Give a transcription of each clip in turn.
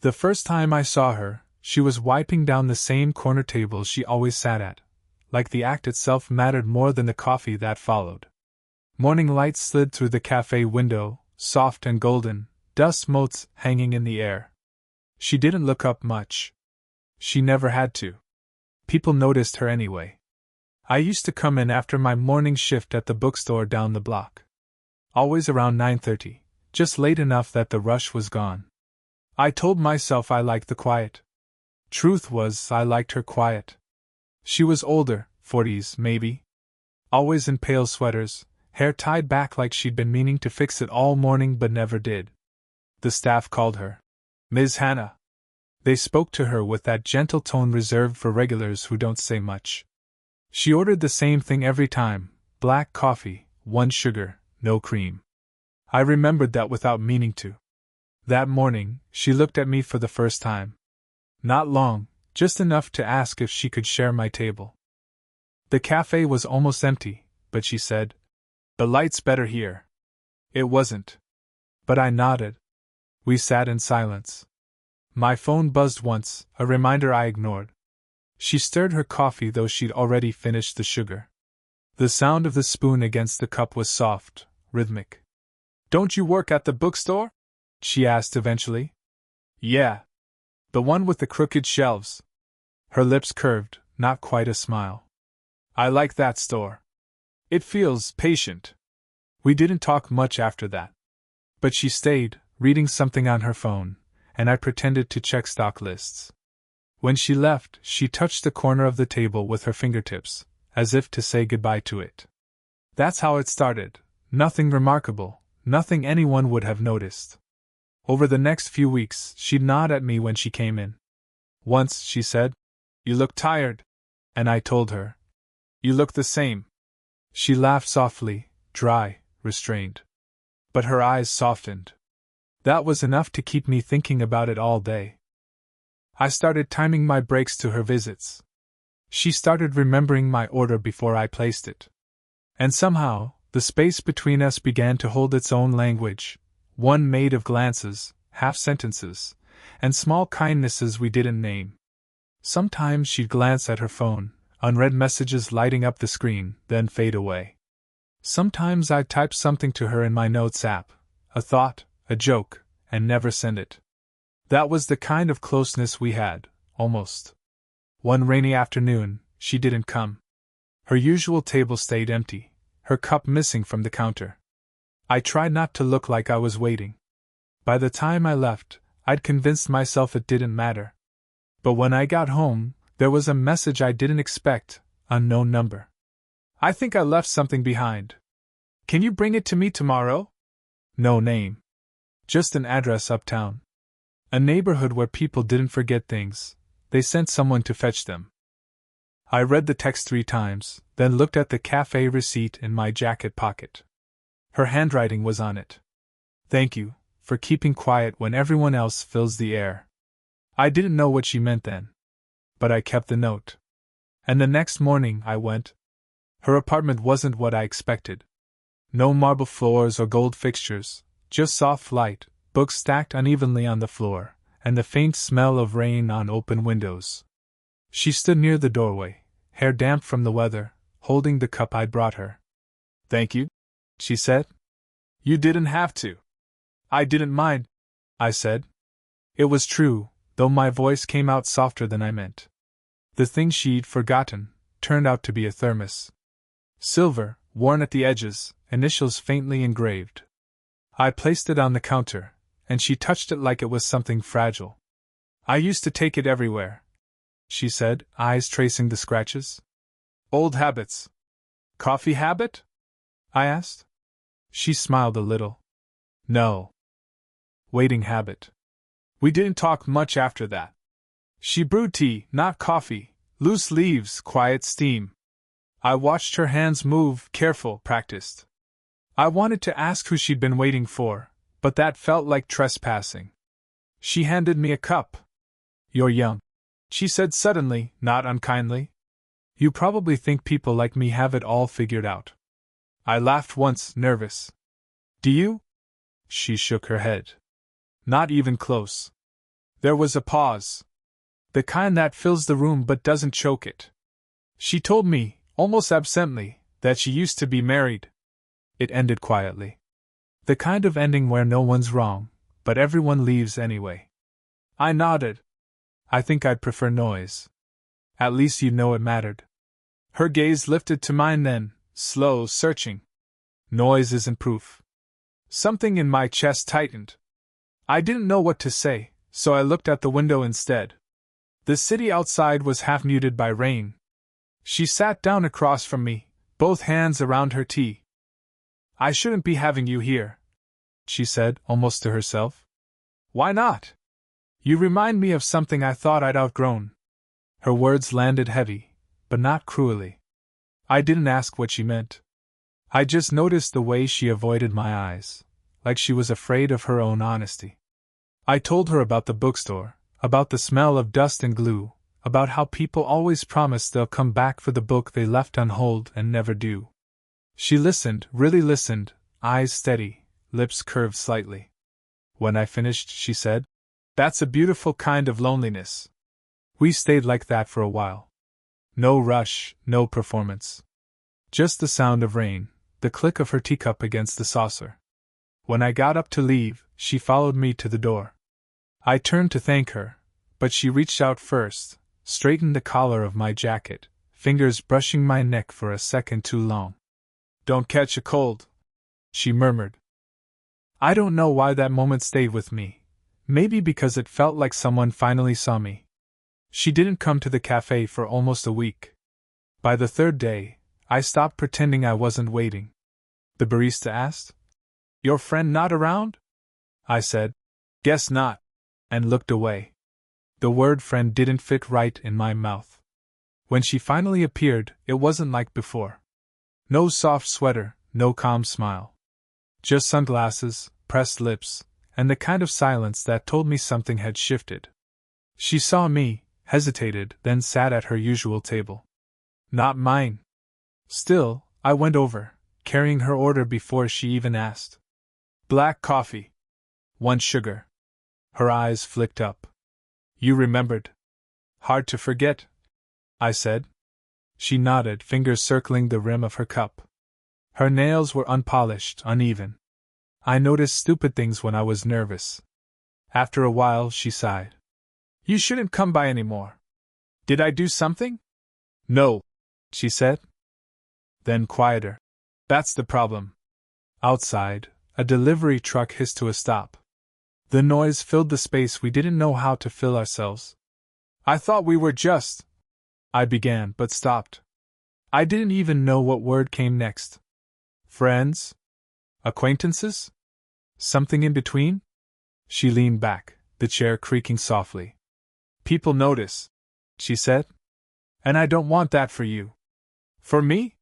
The first time I saw her, she was wiping down the same corner table she always sat at, like the act itself mattered more than the coffee that followed. Morning light slid through the cafe window, soft and golden, dust motes hanging in the air. She didn't look up much. She never had to. People noticed her anyway. I used to come in after my morning shift at the bookstore down the block. Always around 9:30, just late enough that the rush was gone. I told myself I liked the quiet. Truth was, I liked her quiet. She was older, 40s maybe. Always in pale sweaters, hair tied back like she'd been meaning to fix it all morning but never did. The staff called her Ms. Hannah. They spoke to her with that gentle tone reserved for regulars who don't say much. She ordered the same thing every time, black coffee, 1 sugar, no cream. I remembered that without meaning to. That morning, she looked at me for the first time. Not long, just enough to ask if she could share my table. The cafe was almost empty, but she said, "The light's better here." It wasn't. But I nodded. We sat in silence. My phone buzzed once, a reminder I ignored. She stirred her coffee though she'd already finished the sugar. The sound of the spoon against the cup was soft, rhythmic. "Don't you work at the bookstore?" she asked eventually. "Yeah. The one with the crooked shelves." Her lips curved, not quite a smile. "I like that store. It feels patient." We didn't talk much after that. But she stayed, reading something on her phone, and I pretended to check stock lists. When she left, she touched the corner of the table with her fingertips, as if to say goodbye to it. That's how it started. Nothing remarkable, nothing anyone would have noticed. Over the next few weeks, she'd nod at me when she came in. Once, she said, "You look tired." And I told her, "You look the same." She laughed softly, dry, restrained. But her eyes softened. That was enough to keep me thinking about it all day. I started timing my breaks to her visits. She started remembering my order before I placed it. And somehow, the space between us began to hold its own language, one made of glances, half-sentences, and small kindnesses we didn't name. Sometimes she'd glance at her phone, unread messages lighting up the screen, then fade away. Sometimes I'd type something to her in my notes app, a thought, a joke, and never send it. That was the kind of closeness we had, almost. One rainy afternoon, she didn't come. Her usual table stayed empty, her cup missing from the counter. I tried not to look like I was waiting. By the time I left, I'd convinced myself it didn't matter. But when I got home, there was a message I didn't expect, unknown number. "I think I left something behind. Can you bring it to me tomorrow?" No name. Just an address uptown. A neighborhood where people didn't forget things, they sent someone to fetch them. I read the text 3 times, then looked at the cafe receipt in my jacket pocket. Her handwriting was on it. "Thank you, for keeping quiet when everyone else fills the air." I didn't know what she meant then. But I kept the note. And the next morning I went. Her apartment wasn't what I expected. No marble floors or gold fixtures, just soft light, books stacked unevenly on the floor, and the faint smell of rain on open windows. She stood near the doorway, hair damp from the weather, holding the cup I'd brought her. "Thank you," she said. "You didn't have to." "I didn't mind," I said. It was true, though my voice came out softer than I meant. The thing she'd forgotten turned out to be a thermos. Silver, worn at the edges, initials faintly engraved. I placed it on the counter, and she touched it like it was something fragile. "I used to take it everywhere," she said, eyes tracing the scratches. "Old habits." "Coffee habit?" I asked. She smiled a little. "No. Waiting habit." We didn't talk much after that. She brewed tea, not coffee, loose leaves, quiet steam. I watched her hands move, careful, practiced. I wanted to ask who she'd been waiting for, but that felt like trespassing. She handed me a cup. "You're young," she said suddenly, not unkindly. "You probably think people like me have it all figured out." I laughed once, nervous. "Do you?" She shook her head. "Not even close. There was a pause. The kind that fills the room but doesn't choke it. She told me, almost absently, that she used to be married. It ended quietly. The kind of ending where no one's wrong, but everyone leaves anyway. I nodded. I think I'd prefer noise. At least you'd know it mattered. Her gaze lifted to mine then, slow, searching. Noise isn't proof. Something in my chest tightened. I didn't know what to say, so I looked at the window instead. The city outside was half muted by rain. She sat down across from me, both hands around her tea. I shouldn't be having you here, she said, almost to herself. Why not? You remind me of something I thought I'd outgrown. Her words landed heavy, but not cruelly. I didn't ask what she meant. I just noticed the way she avoided my eyes, like she was afraid of her own honesty. I told her about the bookstore, about the smell of dust and glue, about how people always promise they'll come back for the book they left on hold and never do. She listened, really listened, eyes steady, lips curved slightly. When I finished, she said, "That's a beautiful kind of loneliness." We stayed like that for a while. No rush, no performance. Just the sound of rain, the click of her teacup against the saucer. When I got up to leave, she followed me to the door. I turned to thank her, but she reached out first, straightened the collar of my jacket, fingers brushing my neck for a second too long. "Don't catch a cold," she murmured. I don't know why that moment stayed with me. Maybe because it felt like someone finally saw me. She didn't come to the cafe for almost a week. By the third day, I stopped pretending I wasn't waiting. The barista asked, "Your friend not around?" I said, "Guess not," and looked away. The word friend didn't fit right in my mouth. When she finally appeared, it wasn't like before. No soft sweater, no calm smile. Just sunglasses, pressed lips, and the kind of silence that told me something had shifted. She saw me, hesitated, then sat at her usual table. Not mine. Still, I went over, carrying her order before she even asked. "Black coffee. 1 sugar." Her eyes flicked up. "You remembered. Hard to forget," I said. She nodded, fingers circling the rim of her cup. Her nails were unpolished, uneven. I noticed stupid things when I was nervous. After a while, she sighed. "You shouldn't come by anymore." "Did I do something?" "No," she said. Then quieter. "That's the problem." Outside, a delivery truck hissed to a stop. The noise filled the space we didn't know how to fill ourselves. "I thought we were just," I began, but stopped. I didn't even know what word came next. Friends? Acquaintances? Something in between? She leaned back, the chair creaking softly. "People notice," she said. "And I don't want that for you." "For me?"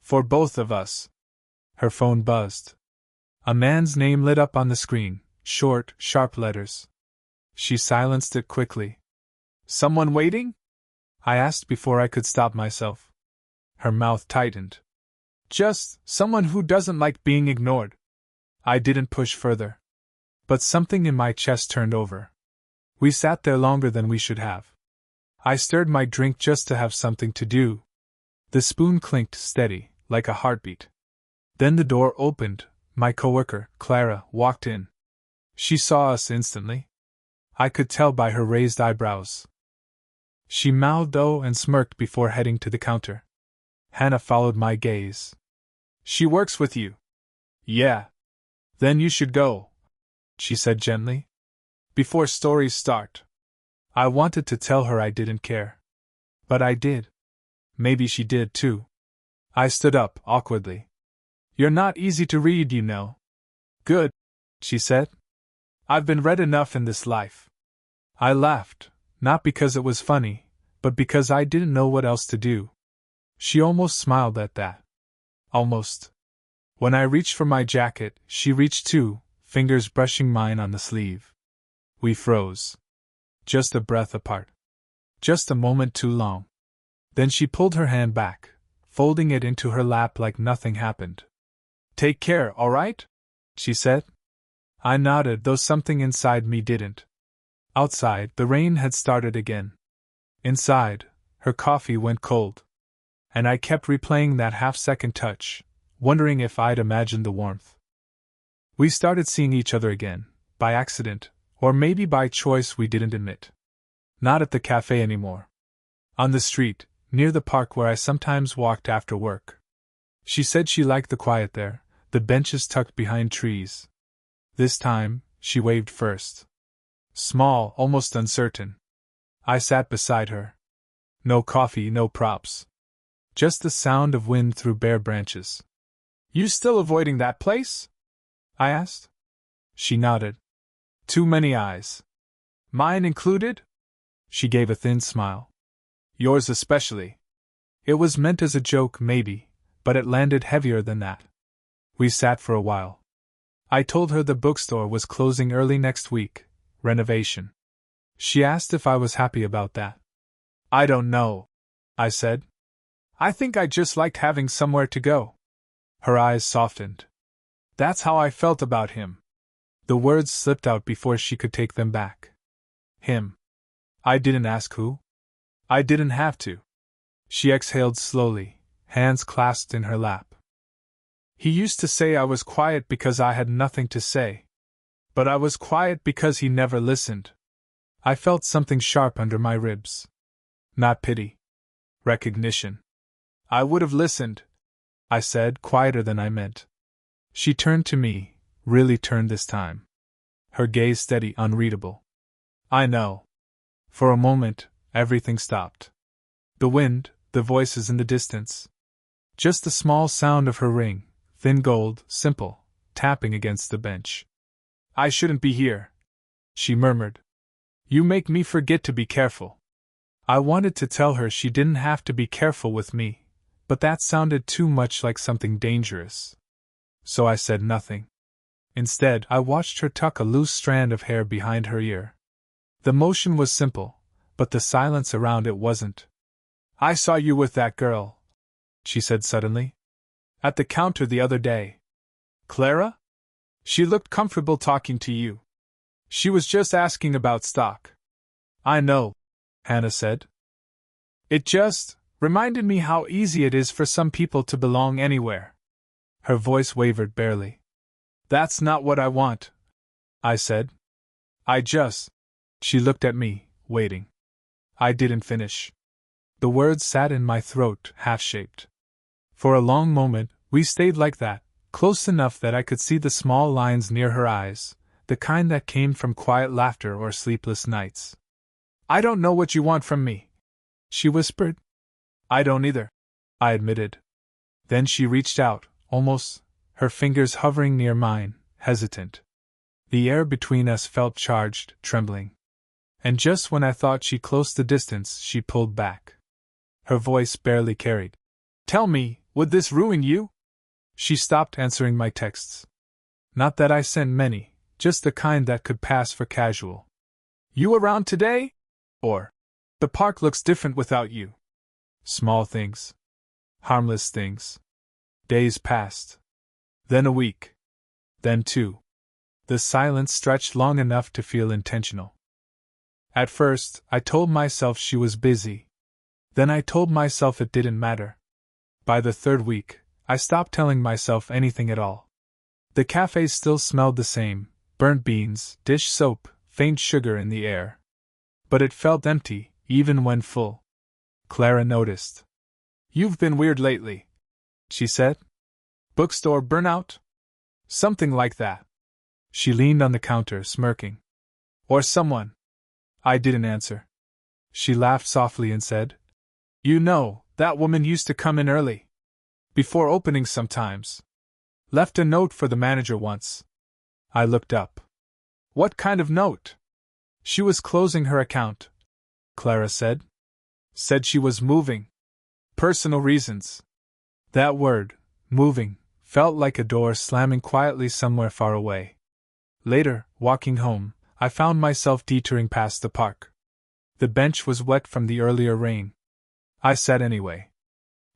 "For both of us." Her phone buzzed. A man's name lit up on the screen, short, sharp letters. She silenced it quickly. "Someone waiting?" I asked before I could stop myself. Her mouth tightened. "Just someone who doesn't like being ignored." I didn't push further. But something in my chest turned over. We sat there longer than we should have. I stirred my drink just to have something to do. The spoon clinked steady, like a heartbeat. Then the door opened. My coworker, Clara, walked in. She saw us instantly. I could tell by her raised eyebrows. She mouthed "oh" and smirked before heading to the counter. Hannah followed my gaze. "She works with you?" "Yeah." "Then you should go," she said gently. "Before stories start." I wanted to tell her I didn't care. But I did. Maybe she did too. I stood up, awkwardly. "You're not easy to read, you know." "Good," she said. "I've been read enough in this life." I laughed, not because it was funny, but because I didn't know what else to do. She almost smiled at that. Almost. When I reached for my jacket, she reached too, fingers brushing mine on the sleeve. We froze. Just a breath apart. Just a moment too long. Then she pulled her hand back, folding it into her lap like nothing happened. "Take care, all right?" she said. I nodded, though something inside me didn't. Outside, the rain had started again. Inside, her coffee went cold. And I kept replaying that half-second touch, wondering if I'd imagined the warmth. We started seeing each other again, by accident, or maybe by choice we didn't admit. Not at the cafe anymore. On the street, near the park where I sometimes walked after work. She said she liked the quiet there, the benches tucked behind trees. This time, she waved first. Small, almost uncertain. I sat beside her. No coffee, no props. Just the sound of wind through bare branches. You still avoiding that place? I asked. She nodded. Too many eyes. Mine included? She gave a thin smile. Yours especially. It was meant as a joke, maybe, but it landed heavier than that. We sat for a while. I told her the bookstore was closing early next week, renovation. She asked if I was happy about that. I don't know, I said. I think I just liked having somewhere to go. Her eyes softened. That's how I felt about him. The words slipped out before she could take them back. Him. I didn't ask who. I didn't have to. She exhaled slowly, hands clasped in her lap. He used to say I was quiet because I had nothing to say. But I was quiet because he never listened. I felt something sharp under my ribs. Not pity. Recognition. I would have listened, I said, quieter than I meant. She turned to me, really turned this time. Her gaze steady, unreadable. I know. For a moment, everything stopped. The wind, the voices in the distance. Just the small sound of her ring, thin gold, simple, tapping against the bench. I shouldn't be here, she murmured. You make me forget to be careful. I wanted to tell her she didn't have to be careful with me, but that sounded too much like something dangerous. So I said nothing. Instead, I watched her tuck a loose strand of hair behind her ear. The motion was simple, but the silence around it wasn't. I saw you with that girl, she said suddenly. At the counter the other day. Clara? She looked comfortable talking to you. She was just asking about stock. I know, Hannah said. It just reminded me how easy it is for some people to belong anywhere. Her voice wavered barely. That's not what I want, I said. She looked at me, waiting. I didn't finish. The words sat in my throat, half-shaped. For a long moment, we stayed like that, close enough that I could see the small lines near her eyes, the kind that came from quiet laughter or sleepless nights. I don't know what you want from me, she whispered. I don't either, I admitted. Then she reached out, almost, her fingers hovering near mine, hesitant. The air between us felt charged, trembling. And just when I thought she closed the distance, she pulled back. Her voice barely carried. Tell me, would this ruin you? She stopped answering my texts. Not that I sent many, just the kind that could pass for casual. You around today? Or, the park looks different without you. Small things. Harmless things. Days passed. Then a week. Then 2. The silence stretched long enough to feel intentional. At first, I told myself she was busy. Then I told myself it didn't matter. By the 3rd week, I stopped telling myself anything at all. The cafe still smelled the same, burnt beans, dish soap, faint sugar in the air. But it felt empty, even when full. Clara noticed. You've been weird lately, she said. Bookstore burnout? Something like that. She leaned on the counter, smirking. Or someone. I didn't answer. She laughed softly and said, You know, that woman used to come in early. Before opening sometimes. Left a note for the manager once. I looked up. What kind of note? She was closing her account, Clara said. Said she was moving. Personal reasons. That word, moving, felt like a door slamming quietly somewhere far away. Later, walking home, I found myself detouring past the park. The bench was wet from the earlier rain. I sat anyway.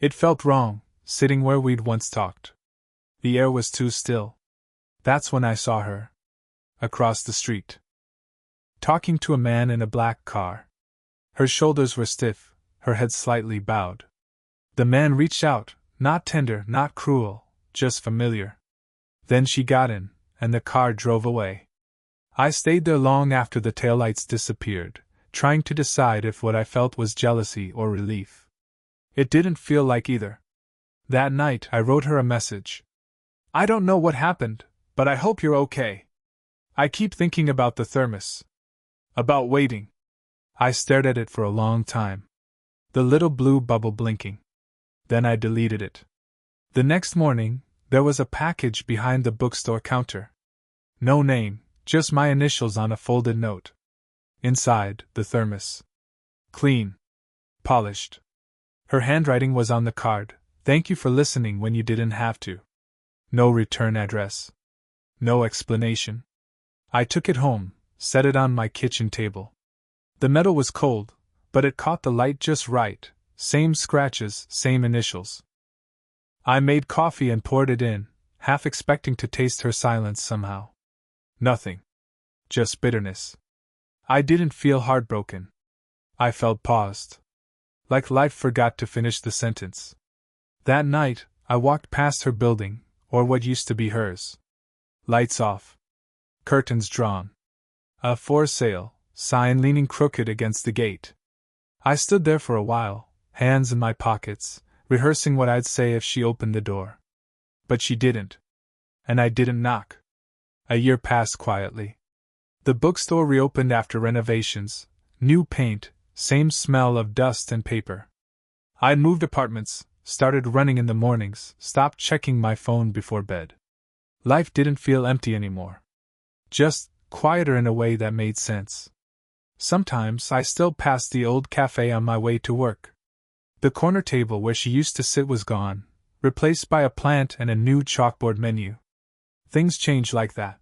It felt wrong, sitting where we'd once talked. The air was too still. That's when I saw her. Across the street. talking to a man in a black car. Her shoulders were stiff, her head slightly bowed. The man reached out, not tender, not cruel, just familiar. Then she got in, and the car drove away. I stayed there long after the taillights disappeared, trying to decide if what I felt was jealousy or relief. It didn't feel like either. That night I wrote her a message. I don't know what happened, but I hope you're okay. I keep thinking about the thermos. About waiting. I stared at it for a long time. The little blue bubble blinking. Then I deleted it. The next morning, there was a package behind the bookstore counter. No name, just my initials on a folded note. Inside, the thermos. Clean. Polished. Her handwriting was on the card. Thank you for listening when you didn't have to. No return address. No explanation. I took it home, set it on my kitchen table. The metal was cold, but it caught the light just right. Same scratches, same initials. I made coffee and poured it in, half expecting to taste her silence somehow. Nothing. Just bitterness. I didn't feel heartbroken. I felt paused. Like life forgot to finish the sentence. That night, I walked past her building, or what used to be hers. Lights off. Curtains drawn. A for sale sign leaning crooked against the gate. I stood there for a while, hands in my pockets, rehearsing what I'd say if she opened the door. But she didn't. And I didn't knock. A year passed quietly. The bookstore reopened after renovations, new paint, same smell of dust and paper. I'd moved apartments, started running in the mornings, stopped checking my phone before bed. Life didn't feel empty anymore. Just quieter in a way that made sense. Sometimes I still passed the old cafe on my way to work. The corner table where she used to sit was gone, replaced by a plant and a new chalkboard menu. Things change like that.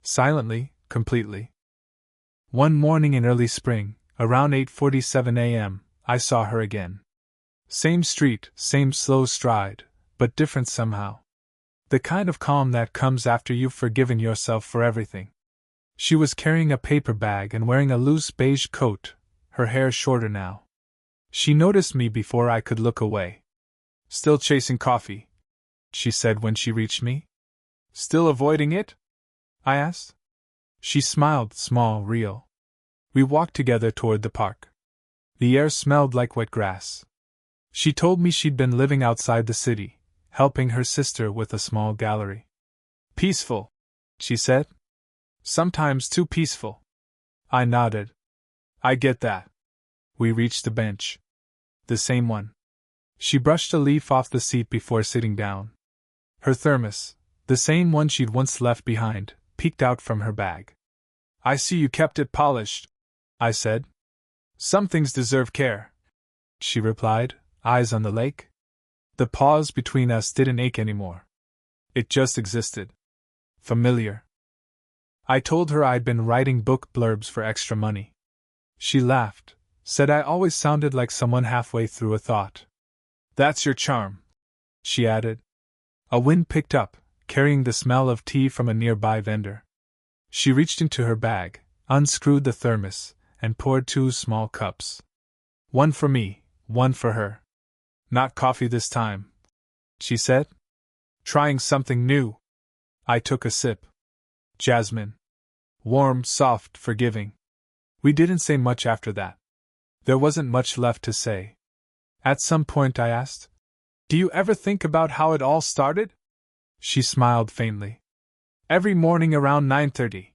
Silently, completely. One morning in early spring, around 8:47 a.m., I saw her again. Same street, same slow stride, but different somehow. The kind of calm that comes after you've forgiven yourself for everything. She was carrying a paper bag and wearing a loose beige coat, her hair shorter now. She noticed me before I could look away. Still chasing coffee? She said when she reached me. Still avoiding it? I asked. She smiled, small, real. We walked together toward the park. The air smelled like wet grass. She told me she'd been living outside the city, helping her sister with a small gallery. Peaceful, she said. Sometimes too peaceful. I nodded. I get that. We reached the bench. The same one. She brushed a leaf off the seat before sitting down. Her thermos, the same one she'd once left behind, peeked out from her bag. I see you kept it polished, I said. Some things deserve care, she replied, eyes on the lake. The pause between us didn't ache anymore. It just existed. Familiar. I told her I'd been writing book blurbs for extra money. She laughed, said I always sounded like someone halfway through a thought. That's your charm, she added. A wind picked up, carrying the smell of tea from a nearby vendor. She reached into her bag, unscrewed the thermos, and poured 2 small cups. One for me, one for her. Not coffee this time, she said. Trying something new. I took a sip. Jasmine. Warm, soft, forgiving. We didn't say much after that. There wasn't much left to say. At some point I asked, do you ever think about how it all started? She smiled faintly. Every morning around 9:30.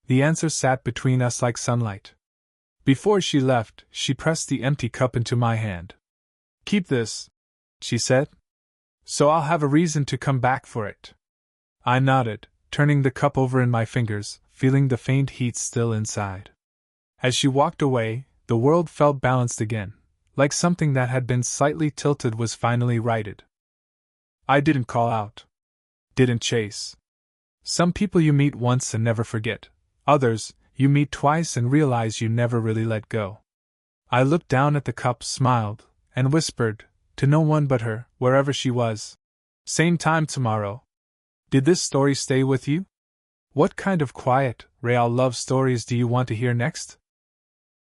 The answer sat between us like sunlight. Before she left, she pressed the empty cup into my hand. Keep this, she said. So I'll have a reason to come back for it. I nodded, turning the cup over in my fingers, feeling the faint heat still inside. As she walked away, the world felt balanced again, like something that had been slightly tilted was finally righted. I didn't call out. Didn't chase. Some people you meet once and never forget. Others, you meet twice and realize you never really let go. I looked down at the cup, smiled, and whispered, to no one but her, wherever she was. Same time tomorrow. Did this story stay with you? What kind of quiet, Real love stories do you want to hear next?